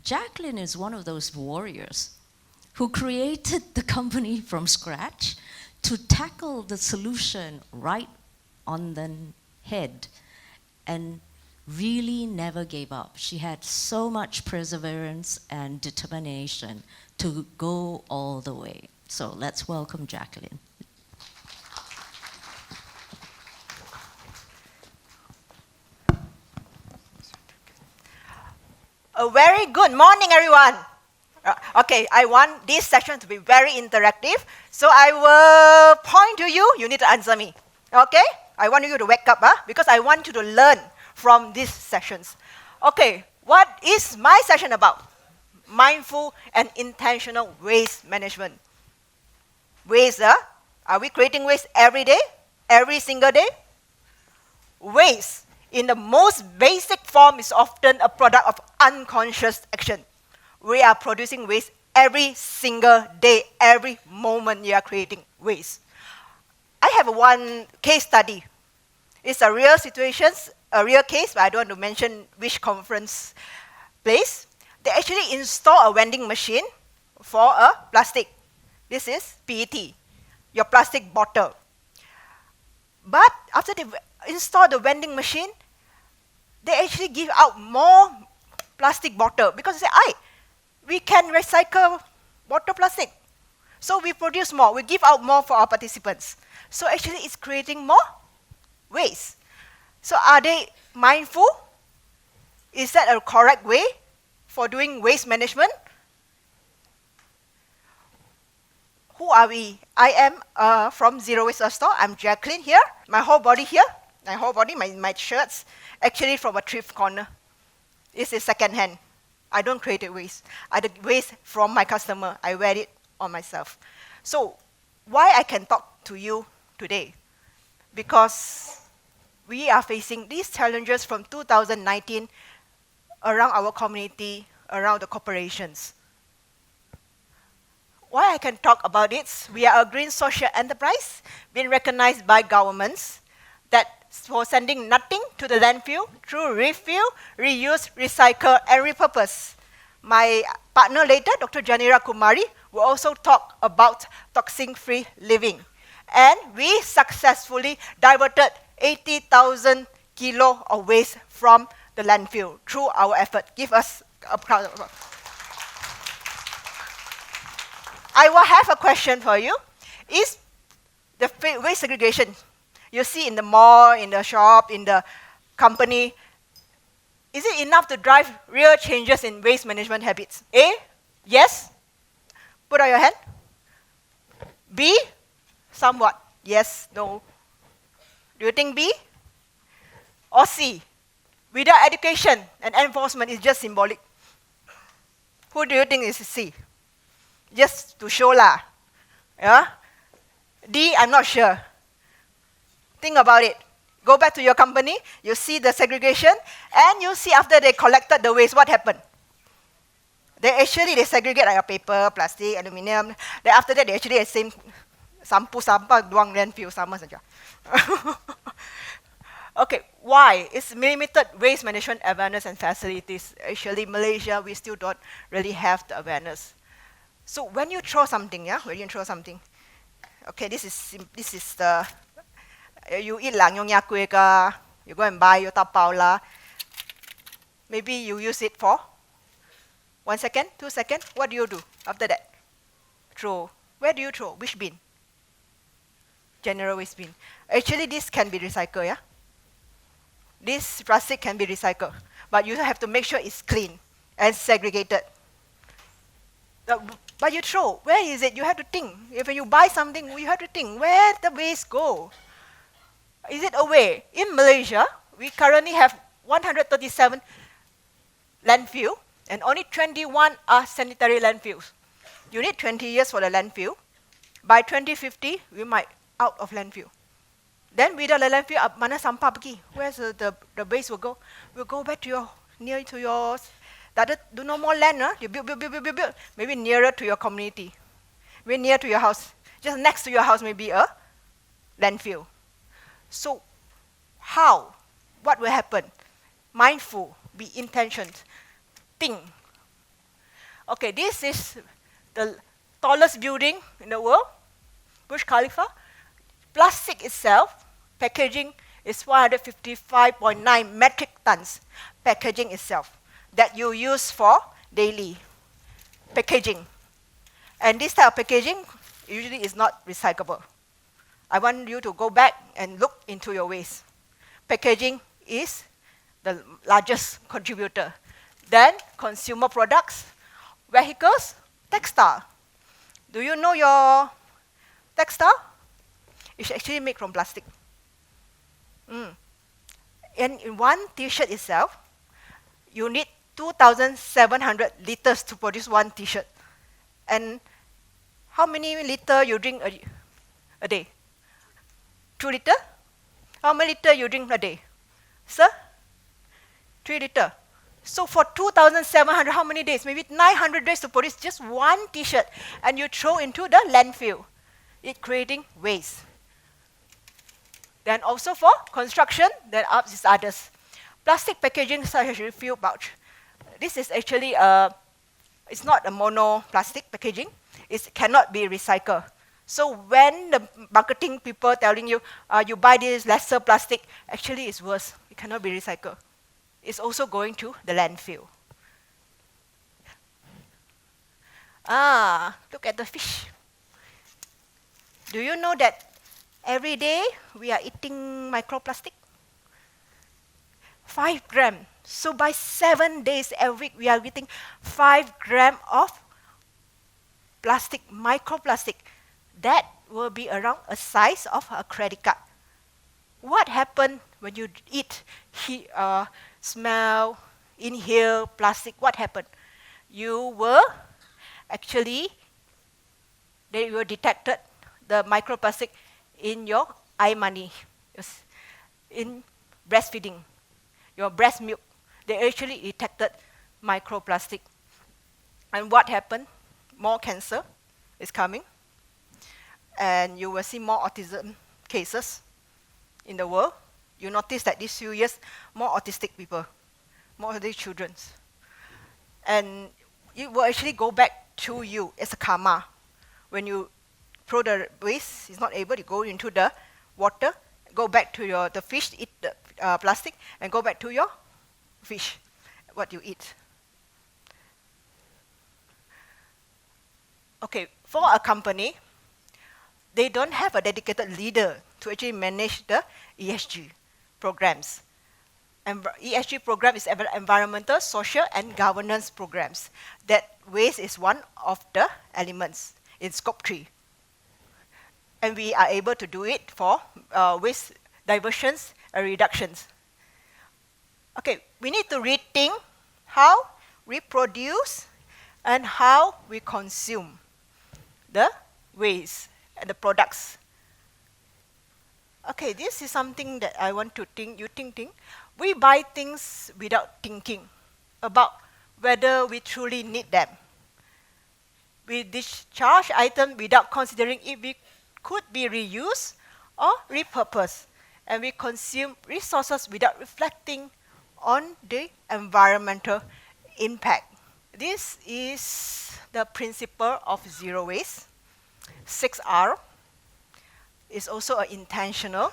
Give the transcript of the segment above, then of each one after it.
Jaclynnd is one of those warriors who created the company from scratch to tackle the solution right on the head and really never gave up. She had so much perseverance and determination to go all the way. So let's welcome Jaclynnd. A very good morning, everyone. Okay, I want this session to be very interactive, so I will point to you. You need to answer me. Okay? I want you to wake up, because I want you to learn from these sessions. Okay, what is my session about? Mindful and intentional waste management. Waste, are we creating waste every day? Every single day? Waste, in the most basic form, is often a product of unconscious action. We are producing waste every single day, every moment you are creating waste. I have one case study. It's a real situation, a real case, but I don't want to mention which conference place. They actually install a vending machine for a plastic. This is PET, your plastic bottle. But after they install the vending machine, they actually give out more plastic bottle because they say, we can recycle bottle plastic. So we produce more, we give out more for our participants. So actually it's creating more waste. So are they mindful? Is that a correct way for doing waste management? Who are we? I am from Zero Waste Store. I'm Jaclynnd here. My whole body here, my shirts, actually from a thrift corner. This is second hand. I don't create waste. I do waste from my customer. I wear it on myself. So why I can talk to you today? Because we are facing these challenges from 2019 around our community, around the corporations. Why I can talk about it? We are a green social enterprise, being recognized by governments that for sending nothing to the landfill through refill, reuse, recycle, and repurpose. My partner later, Dr. Janira Kumari, will also talk about toxin-free living. And we successfully diverted 80,000 kilo of waste from the landfill through our effort. Give us a round of applause. I will have a question for you. Is the waste segregation you see in the mall, in the shop, in the company, is it enough to drive real changes in waste management habits? A, yes. Put out your hand. B, somewhat. Yes, no. Do you think B? Or C? Without education and enforcement, it's just symbolic. Who do you think is C? Just to show lah. Yeah? D, I'm not sure. Think about it. Go back to your company, you see the segregation, and you see after they collected the waste, what happened? They segregate like paper, plastic, aluminium. Then after that, they actually the same sampah buang landfill sama saja. Okay, why? It's limited waste management awareness and facilities. Actually, Malaysia, we still don't really have the awareness. So when you throw something, okay, this is the you eat lang nyonya kueh ka, you go and buy your tapao la. Maybe you use it for 1 second, 2 seconds. What do you do after that? Throw. Where do you throw? Which bin? General waste bin. Actually, this can be recycled, yeah? This plastic can be recycled, but you have to make sure it's clean and segregated. But you throw, where is it? You have to think. If you buy something, you have to think, where the waste go? Is it away? In Malaysia, we currently have 137 landfill, and only 21 are sanitary landfills. You need 20 years for the landfill. By 2050, we might out of landfill. Then without the landfill, mana sampah pergi? Where's the waste will go? Will go back to your, near to yours. Do no more land, you build. Maybe nearer to your community. Maybe near to your house. Just next to your house may be a landfill. So how? What will happen? Mindful, be intentioned. Think, Okay, this is the tallest building in the world, Burj Khalifa. Plastic itself, packaging, is 155.9 metric tons. Packaging itself that you use for daily packaging. And this type of packaging usually is not recyclable. I want you to go back and look into your waste. Packaging is the largest contributor. Then consumer products, vehicles, textile. Do you know your textile? It's actually made from plastic. And in one t-shirt itself, you need 2,700 liters to produce one t-shirt. And how many liters you drink a day? 2 liters? How many liters you drink a day? Sir? 3 liters. So for 2,700, how many days? Maybe 900 days to produce just one t-shirt, and you throw into the landfill. It's creating waste. Then also for construction, there are others. Plastic packaging such as refill pouch. This is actually it's not a mono plastic packaging. It cannot be recycled. So when the marketing people telling you, you buy this lesser plastic, actually it's worse. It cannot be recycled. It's also going to the landfill. Look at the fish. Do you know that every day we are eating microplastic? 5 grams. So by 7 days every week, we are eating 5 grams of plastic, microplastic. That will be around a size of a credit card. What happened when you eat, smell, inhale plastic? What happened? You were actually, they were detected the microplastic in your eye money, in breastfeeding, your breast milk. They actually detected microplastic. And what happened? More cancer is coming. And you will see more autism cases in the world. You notice that these few years, more autistic people, more autistic children. And it will actually go back to you as a karma. When you throw the waste, it's not able to go into the water, go back to the fish, eat the plastic, and go back to your fish, what you eat. Okay, for a company, they don't have a dedicated leader to actually manage the ESG programs. And ESG program is environmental, social, and governance programs. That waste is one of the elements in scope 3. And we are able to do it for waste diversions and reductions. Okay, we need to rethink how we produce and how we consume the waste and the products. Okay, this is something that I want to think. We buy things without thinking about whether we truly need them. We discharge items without considering if we could be reused or repurposed. And we consume resources without reflecting on the environmental impact. This is the principle of zero waste. 6R is also an intentional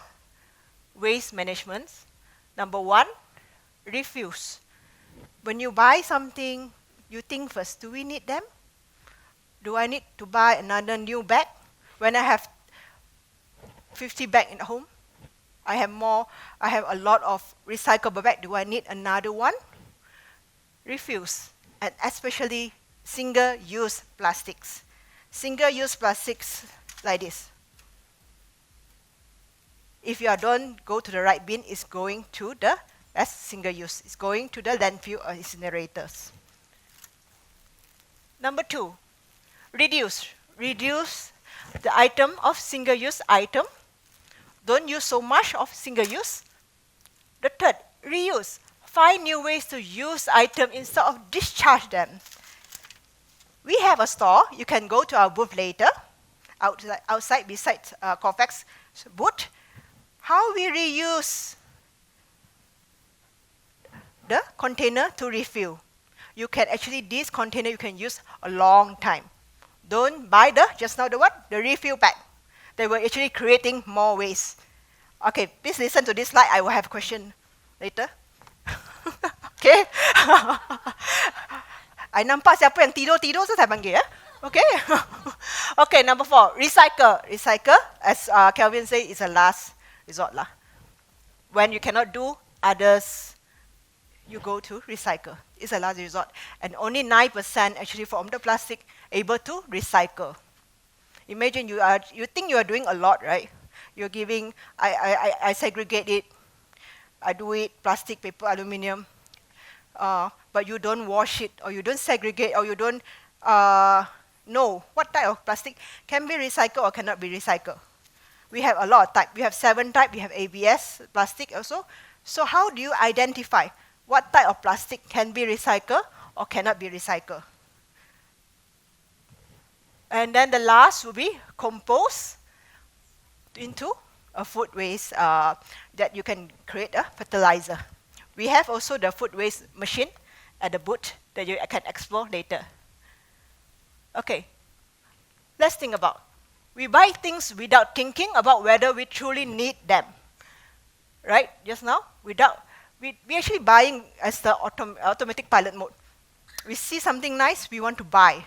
waste management. Number 1, refuse. When you buy something, you think first, do we need them? Do I need to buy another new bag? When I have 50 bags at home, I have a lot of recyclable bags. Do I need another one? Refuse, and especially single-use plastics. Single-use plastics like this. If you don't go to the right bin, it's going to that's single-use. It's going to the landfill or incinerators. Number 2, reduce. Reduce the item of single-use item. Don't use so much of single-use. The 3rd, reuse. Find new ways to use items instead of discharge them. We have a store. You can go to our booth later, outside beside Corvex booth. How we reuse the container to refill. you can actually, this container you can use a long time. Don't buy just now the what? The refill pack. They were actually creating more waste. Okay, please listen to this slide. I will have a question later. Okay? I nampak siapa yang tidur-tidur so saya panggil ya. Okay? Okay, number 4, recycle. Recycle, as Kelvin said, is a last resort lah. When you cannot do others, you go to recycle. It's a last resort. And only 9% actually from the plastic able to recycle. Imagine you think you are doing a lot, right? You're giving, I segregate it, I do it, plastic, paper, aluminium, but you don't wash it, or you don't segregate, or you don't know what type of plastic can be recycled or cannot be recycled. We have a lot of types. We have 7 types. We have ABS plastic also. So how do you identify what type of plastic can be recycled or cannot be recycled? And then the last will be compost into a food waste that you can create a fertilizer. We have also the food waste machine at the booth that you can explore later. Okay, let's think about. We buy things without thinking about whether we truly need them. Right, just now, we actually buying as the automatic pilot mode. We see something nice, we want to buy.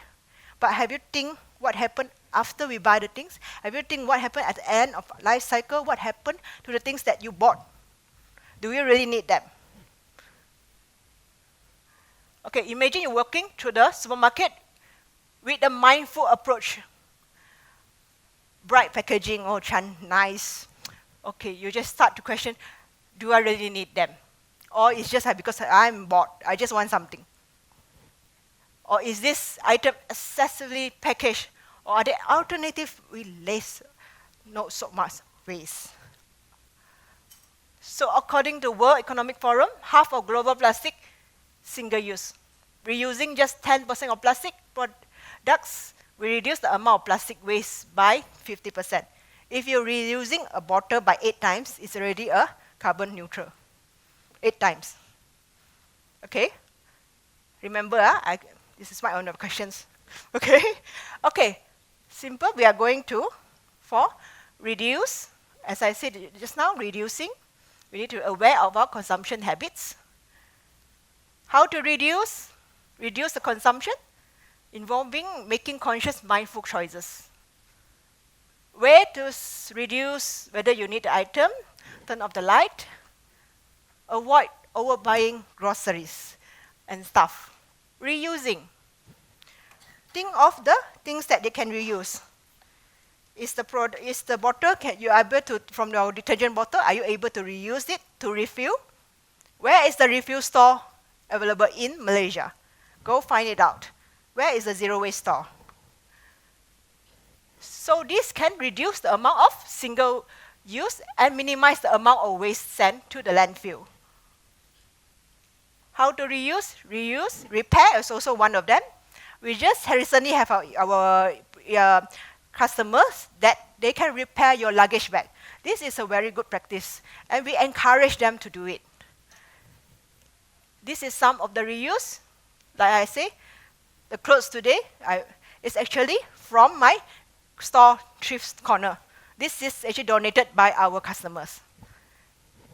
But have you think what happened after we buy the things? Have you think what happened at the end of life cycle? What happened to the things that you bought? Do you really need them? Okay, imagine you're walking through the supermarket with a mindful approach. Bright packaging, oh, nice. Okay, you just start to question, do I really need them? Or it's just because I'm bored, I just want something. Or is this item excessively packaged? Or are there alternatives with less, not so much waste? So according to World Economic Forum, half of global plastic, single use. Reusing just 10% of plastic products, we reduce the amount of plastic waste by 50%. If you're reusing a bottle by 8 times, it's already a carbon neutral. 8 times. Okay? Remember, this is my own questions. Okay? Okay. Simple. We are going to, for reduce, as I said just now, reducing. We need to be aware of our consumption habits. How to reduce? Reduce the consumption, involving making conscious, mindful choices. Where to reduce, whether you need the item, turn off the light, avoid overbuying groceries and stuff. Reusing. Think of the things that they can reuse. Is the bottle, you able to, from your detergent bottle, are you able to reuse it to refill? Where is the refill store available in Malaysia? Go find it out. Where is the zero waste store? So this can reduce the amount of single use and minimize the amount of waste sent to the landfill. How to reuse? Reuse. Repair is also one of them. We just recently have our customers that they can repair your luggage bag. This is a very good practice, and we encourage them to do it. This is some of the reuse. Like I say, the clothes today is actually from my store thrift corner. This is actually donated by our customers.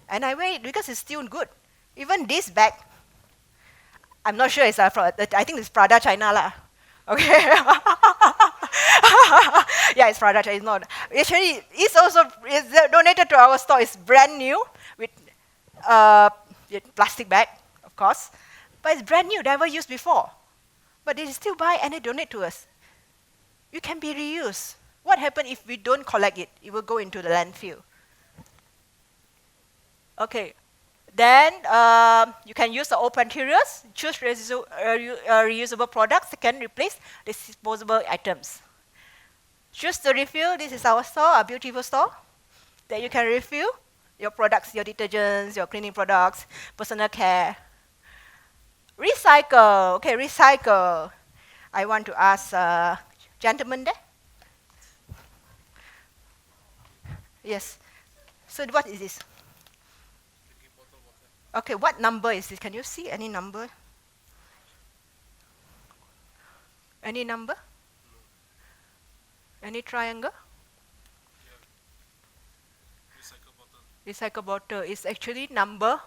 And I wear it because it's still good. Even this bag, I'm not sure it's I think it's Prada China lah. Okay. Yeah, it's Prada China. It's not. Actually, it's also donated to our store. It's brand new with plastic bag, of course. But it's brand new, never used before. But they still buy and they donate to us. It can be reused. What happens if we don't collect it? It will go into the landfill. Okay. Then you can use the old materials, choose reusable products that can replace disposable items. Choose to refill. This is our store, a beautiful store, that you can refill your products, your detergents, your cleaning products, personal care. Recycle. Okay, recycle. I want to ask gentleman there. Yes. So what is this? Okay, what number is this? Can you see any number? Any number? Any triangle? Recycle bottle is actually number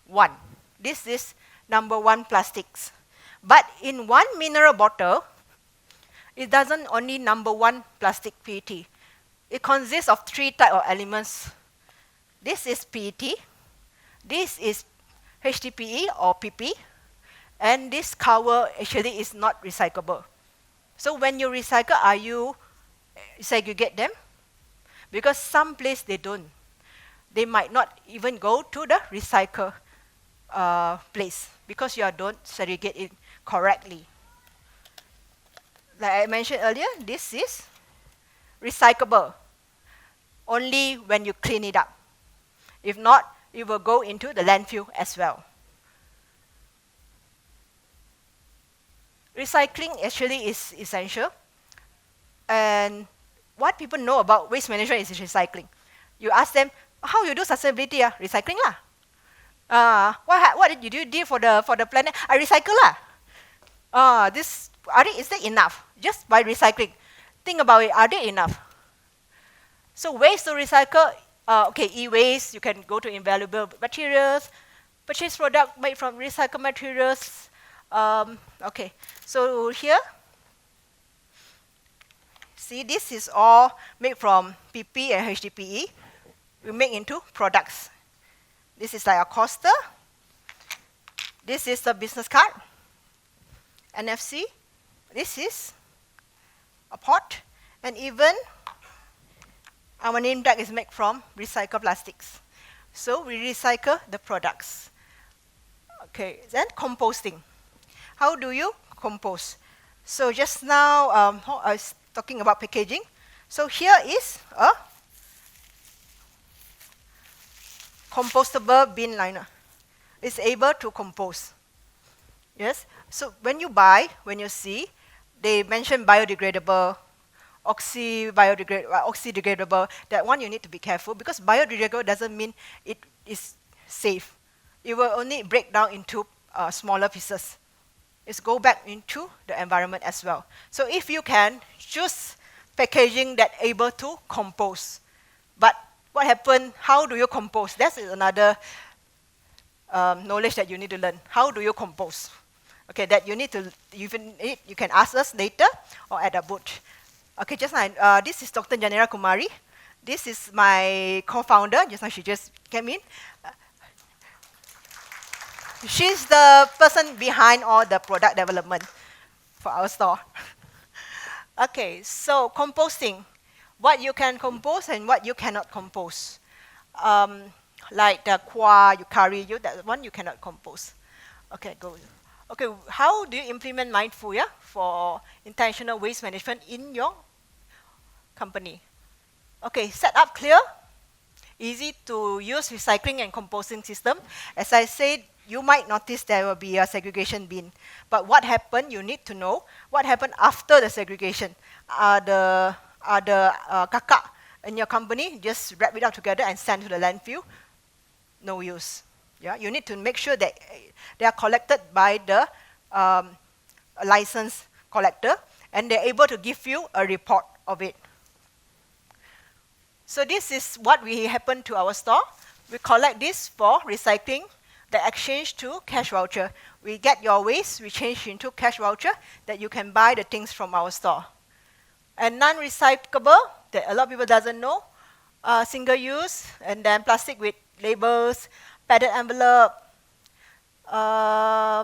1. This is number 1 plastics. But in one mineral bottle, it doesn't only number 1 plastic PET. It consists of 3 types of elements. This is PET, this is HDPE or PP, and this cover actually is not recyclable. So when you recycle, are you segregate them? Because some place they don't. They might not even go to the recycle place because you don't segregate it correctly. Like I mentioned earlier, this is recyclable only when you clean it up. If not, it will go into the landfill as well. Recycling actually is essential. And what people know about waste management is recycling. You ask them, how you do sustainability? Recycling lah. What did you do for the planet? I recycle lah. Is that enough? Just by recycling. Think about it, are they enough? So waste to recycle, e-waste, you can go to invaluable materials, purchase product made from recycled materials. So here, see, this is all made from PP and HDPE. We make into products. This is like a coaster. This is the business card, NFC. This is a pot, and even our name tag is made from recycled plastics. So we recycle the products. Okay, then composting. How do you compose? So just now, I was talking about packaging. So here is a compostable bin liner. It's able to compose. Yes. So when you see, they mention biodegradable, oxidegradable. That one you need to be careful because biodegradable doesn't mean it is safe. It will only break down into smaller pieces. It's go back into the environment as well. So if you can, choose packaging that able to compose. But what happened? How do you compose? That is another knowledge that you need to learn. How do you compose? Okay, that you need to, you can ask us later or at the booth. Okay, just now, this is Dr. Janera Kumari. This is my co-founder. Just now she just came in. She's the person behind all the product development for our store. Okay, so composting. What you can compose and what you cannot compose. Like the kwa, you curry, that one you cannot compose. Okay, go. Okay, how do you implement mindful for intentional waste management in your company? Okay, set up clear, easy to use recycling and composting system. As I said, you might notice there will be a segregation bin. But what happened, you need to know what happened after the segregation. Are the kakak in your company just wrap it up together and send to the landfill? No use. Yeah, you need to make sure that they are collected by the licensed collector and they're able to give you a report of it. So this is what we happen to our store. We collect this for recycling, the exchange to cash voucher. We get your waste, we change into cash voucher that you can buy the things from our store. And non-recyclable, that a lot of people doesn't know, single use, and then plastic with labels, padded envelope,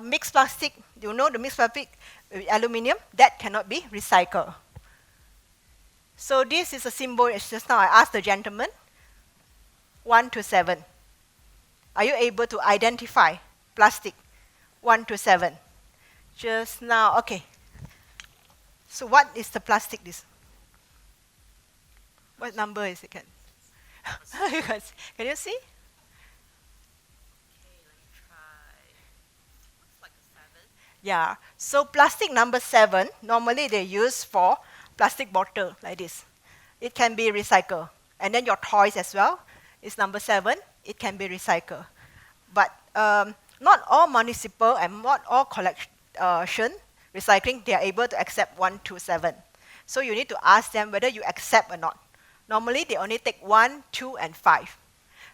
mixed plastic, you know the mixed plastic with aluminium, that cannot be recycled. So this is a symbol, just now I asked the gentleman, 1 to 7. Are you able to identify plastic? 1 to 7. Just now, okay. So what is the plastic this? What number is it? Can you see? Yeah, so plastic number 7, normally they use for plastic bottle like this. It can be recycled. And then your toys as well is number 7, it can be recycled. But not all municipal and not all collection recycling, they are able to accept 1 to 7. So you need to ask them whether you accept or not. Normally, they only take 1, 2, and 5.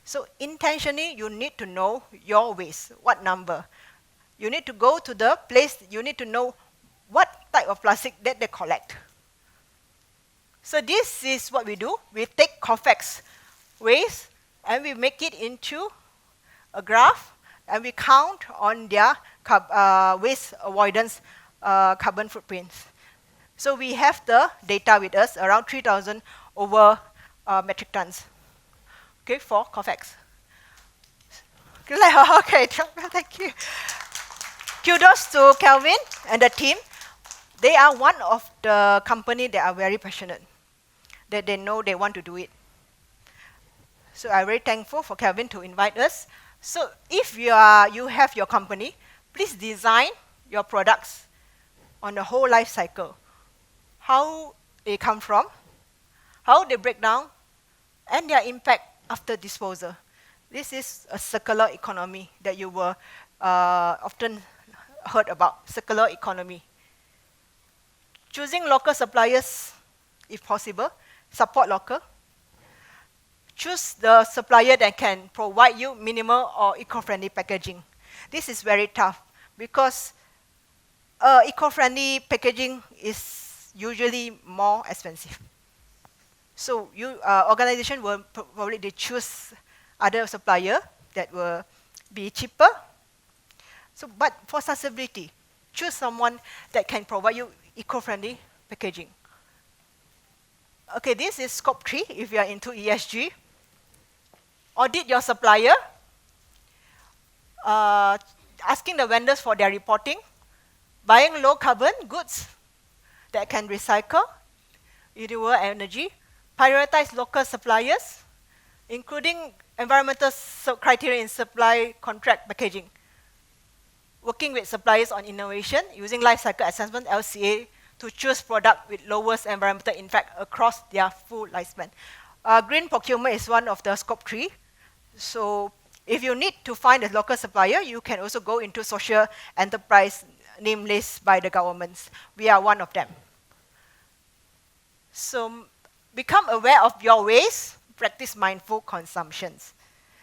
So intentionally, you need to know your waste, what number. You need to go to the place, you need to know what type of plastic that they collect. So this is what we do. We take Confex waste and we make it into a graph and we count on their waste avoidance carbon footprints. So we have the data with us, around 3,000 over metric tons, okay, for Confex. Okay, thank you. Kudos to Kelvin and the team. They are one of the company that are very passionate, that they know they want to do it. So I'm very thankful for Kelvin to invite us. So if you have your company, please design your products on the whole life cycle. How they come from, how they break down, and their impact after disposal. This is a circular economy that you will often heard about, circular economy. Choosing local suppliers, if possible, support local. Choose the supplier that can provide you minimal or eco-friendly packaging. This is very tough because eco-friendly packaging is usually more expensive. So organization will probably choose other supplier that will be cheaper. So, but for sustainability, choose someone that can provide you eco-friendly packaging. Okay, this is scope 3 if you are into ESG. Audit your supplier, asking the vendors for their reporting, buying low carbon goods that can recycle, renewable energy, prioritize local suppliers, including environmental criteria in supply contract packaging, working with suppliers on innovation, using life cycle assessment, LCA, to choose product with lowest environmental impact across their full lifespan. Green procurement is one of the scope 3. So if you need to find a local supplier, you can also go into social enterprise name list by the governments. We are one of them. So become aware of your waste, practice mindful consumptions.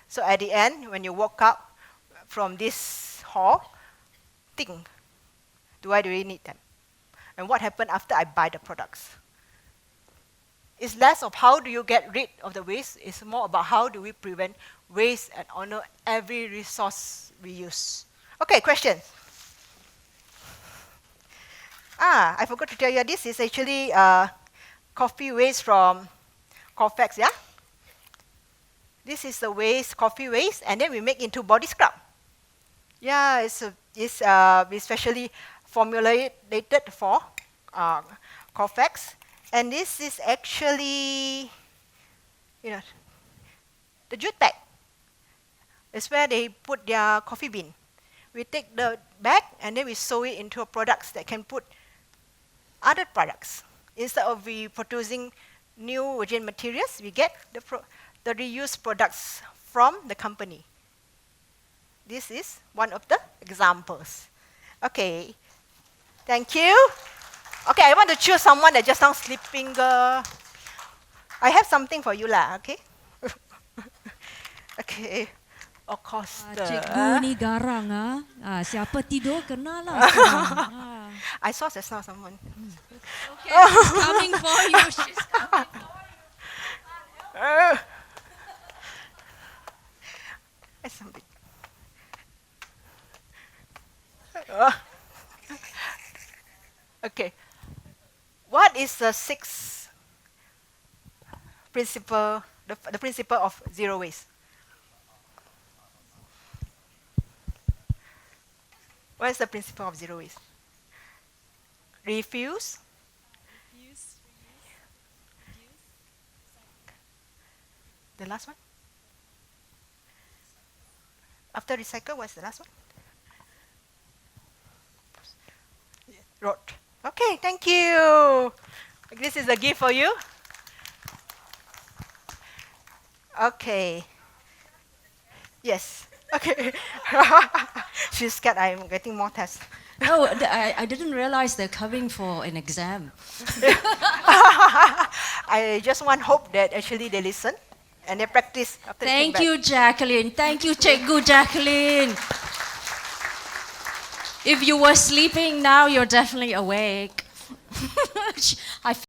So at the end, when you walk out from this hall, think, do I really need them? And what happened after I buy the products? It's less of how do you get rid of the waste, it's more about how do we prevent waste and honor every resource we use. Okay, questions? I forgot to tell you, this is actually coffee waste from Confex, yeah? This is the waste, coffee waste, and then we make into body scrub. Yeah, it's especially formulated for Confex. And this is actually, the jute bag. It's where they put their coffee bean. We take the bag and then we sew it into products that can put other products. Instead of we producing new virgin materials, we get the reused products from the company. This is one of the examples. Okay, thank you. Okay, I want to choose someone that just now sleeping. I have something for you lah, okay? Okay, of course. Cikgu ni garang siapa tidur kena lah sekarang. I saw just now someone. Okay, she's coming for you. She's coming for you. Something. Okay. What is the sixth principle, the principle of zero waste? What is the principle of zero waste? Refuse. Reduce, reduce. The last one? After recycle, what's the last one? Rot. Okay, thank you. This is a gift for you. Okay. Yes. Okay. She's scared I'm getting more tests. Oh, I didn't realize they're coming for an exam. I just want hope that actually they listen and they practice after they came Thank back. you, Jaclynnd. Thank you, Cikgu Jaclynnd. If you were sleeping now, you're definitely awake. I